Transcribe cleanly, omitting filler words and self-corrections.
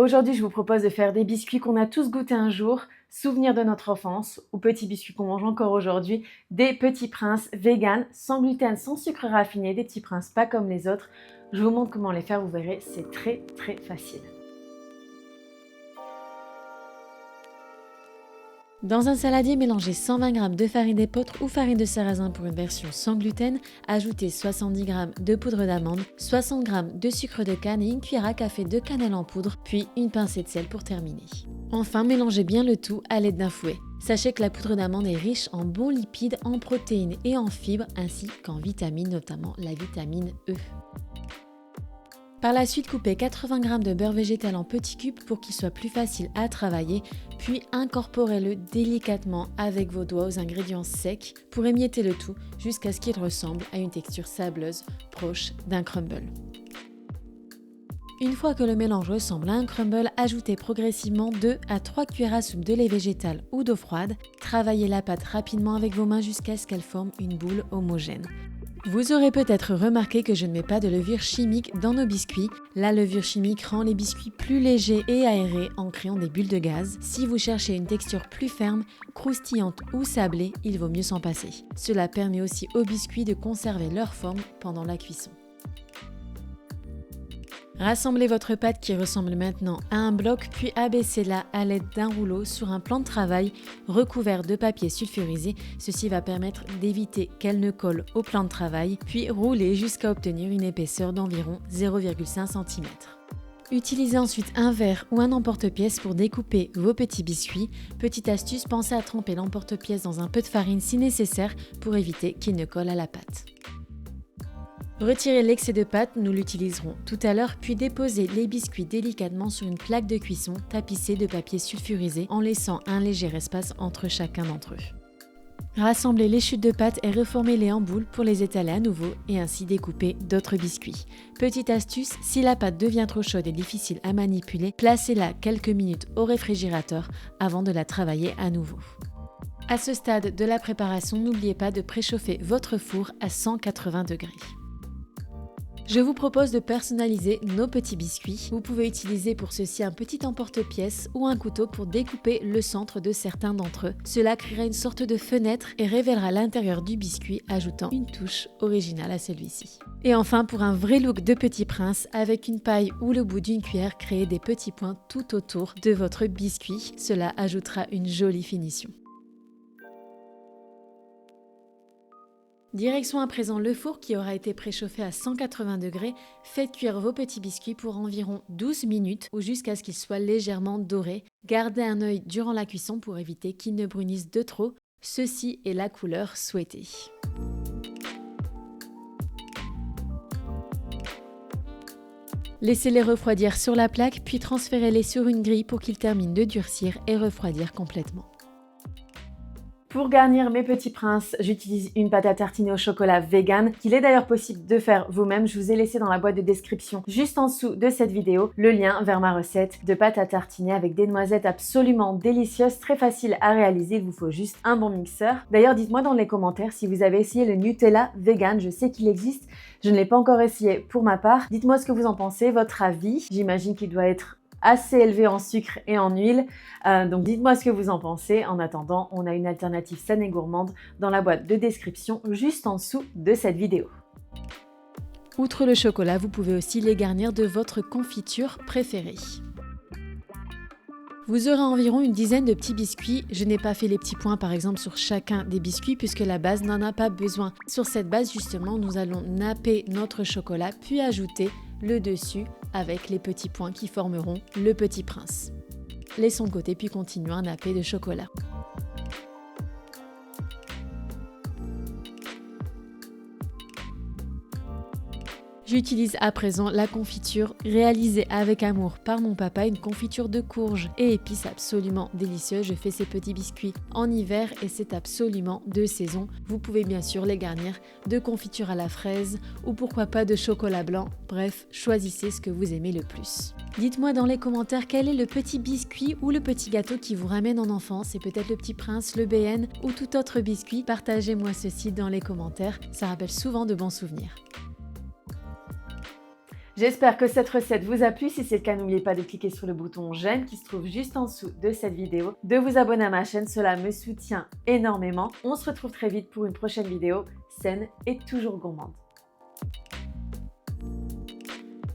Aujourd'hui, je vous propose de faire des biscuits qu'on a tous goûtés un jour, souvenirs de notre enfance, ou petits biscuits qu'on mange encore aujourd'hui, des petits princes vegan, sans gluten, sans sucre raffiné, des petits princes pas comme les autres. Je vous montre comment les faire, vous verrez, c'est très facile. Dans un saladier, mélangez 120 g de farine d'épeautre ou farine de sarrasin pour une version sans gluten, ajoutez 70 g de poudre d'amande, 60 g de sucre de canne et une cuillère à café de cannelle en poudre, puis une pincée de sel pour terminer. Enfin, mélangez bien le tout à l'aide d'un fouet. Sachez que la poudre d'amande est riche en bons lipides, en protéines et en fibres, ainsi qu'en vitamines, notamment la vitamine E. Par la suite, coupez 80 g de beurre végétal en petits cubes pour qu'il soit plus facile à travailler, puis incorporez-le délicatement avec vos doigts aux ingrédients secs pour émietter le tout jusqu'à ce qu'il ressemble à une texture sableuse proche d'un crumble. Une fois que le mélange ressemble à un crumble, ajoutez progressivement 2 à 3 cuillères à soupe de lait végétal ou d'eau froide. Travaillez la pâte rapidement avec vos mains jusqu'à ce qu'elle forme une boule homogène. Vous aurez peut-être remarqué que je ne mets pas de levure chimique dans nos biscuits. La levure chimique rend les biscuits plus légers et aérés en créant des bulles de gaz. Si vous cherchez une texture plus ferme, croustillante ou sablée, il vaut mieux s'en passer. Cela permet aussi aux biscuits de conserver leur forme pendant la cuisson. Rassemblez votre pâte qui ressemble maintenant à un bloc, puis abaissez-la à l'aide d'un rouleau sur un plan de travail recouvert de papier sulfurisé. Ceci va permettre d'éviter qu'elle ne colle au plan de travail, puis roulez jusqu'à obtenir une épaisseur d'environ 0,5 cm. Utilisez ensuite un verre ou un emporte-pièce pour découper vos petits biscuits. Petite astuce, pensez à tremper l'emporte-pièce dans un peu de farine si nécessaire pour éviter qu'il ne colle à la pâte. Retirez l'excès de pâte, nous l'utiliserons tout à l'heure, puis déposez les biscuits délicatement sur une plaque de cuisson tapissée de papier sulfurisé en laissant un léger espace entre chacun d'entre eux. Rassemblez les chutes de pâte et reformez-les en boules pour les étaler à nouveau et ainsi découper d'autres biscuits. Petite astuce, si la pâte devient trop chaude et difficile à manipuler, placez-la quelques minutes au réfrigérateur avant de la travailler à nouveau. À ce stade de la préparation, n'oubliez pas de préchauffer votre four à 180 degrés. Je vous propose de personnaliser nos petits biscuits. Vous pouvez utiliser pour ceci un petit emporte-pièce ou un couteau pour découper le centre de certains d'entre eux. Cela créera une sorte de fenêtre et révélera l'intérieur du biscuit, ajoutant une touche originale à celui-ci. Et enfin, pour un vrai look de petit prince, avec une paille ou le bout d'une cuillère, créez des petits points tout autour de votre biscuit. Cela ajoutera une jolie finition. Direction à présent le four qui aura été préchauffé à 180 degrés. Faites cuire vos petits biscuits pour environ 12 minutes ou jusqu'à ce qu'ils soient légèrement dorés. Gardez un œil durant la cuisson pour éviter qu'ils ne brunissent de trop. Ceci est la couleur souhaitée. Laissez-les refroidir sur la plaque puis transférez-les sur une grille pour qu'ils terminent de durcir et refroidir complètement. Pour garnir mes petits princes, j'utilise une pâte à tartiner au chocolat vegan, qu'il est d'ailleurs possible de faire vous-même. Je vous ai laissé dans la boîte de description juste en dessous de cette vidéo le lien vers ma recette de pâte à tartiner avec des noisettes absolument délicieuses, très facile à réaliser. Il vous faut juste un bon mixeur. D'ailleurs, dites-moi dans les commentaires si vous avez essayé le Nutella vegan. Je sais qu'il existe, je ne l'ai pas encore essayé pour ma part. Dites-moi ce que vous en pensez, votre avis. J'imagine qu'il doit être assez élevé en sucre et en huile, donc dites-moi ce que vous en pensez. En attendant, on a une alternative saine et gourmande dans la boîte de description juste en dessous de cette vidéo. Outre le chocolat, vous pouvez aussi les garnir de votre confiture préférée. Vous aurez environ une dizaine de petits biscuits. Je n'ai pas fait les petits points par exemple sur chacun des biscuits puisque la base n'en a pas besoin. Sur cette base justement, nous allons napper notre chocolat puis ajouter le dessus avec les petits points qui formeront le petit prince. Laissons de côté puis continuons à napper de chocolat. J'utilise à présent la confiture réalisée avec amour par mon papa, une confiture de courge et épices absolument délicieuse. Je fais ces petits biscuits en hiver et c'est absolument de saison. Vous pouvez bien sûr les garnir de confiture à la fraise ou pourquoi pas de chocolat blanc. Bref, choisissez ce que vous aimez le plus. Dites-moi dans les commentaires quel est le petit biscuit ou le petit gâteau qui vous ramène en enfance. C'est peut-être le Petit Prince, le BN ou tout autre biscuit. Partagez-moi ceci dans les commentaires, ça rappelle souvent de bons souvenirs. J'espère que cette recette vous a plu. Si c'est le cas, n'oubliez pas de cliquer sur le bouton j'aime qui se trouve juste en dessous de cette vidéo, de vous abonner à ma chaîne, cela me soutient énormément. On se retrouve très vite pour une prochaine vidéo saine et toujours gourmande.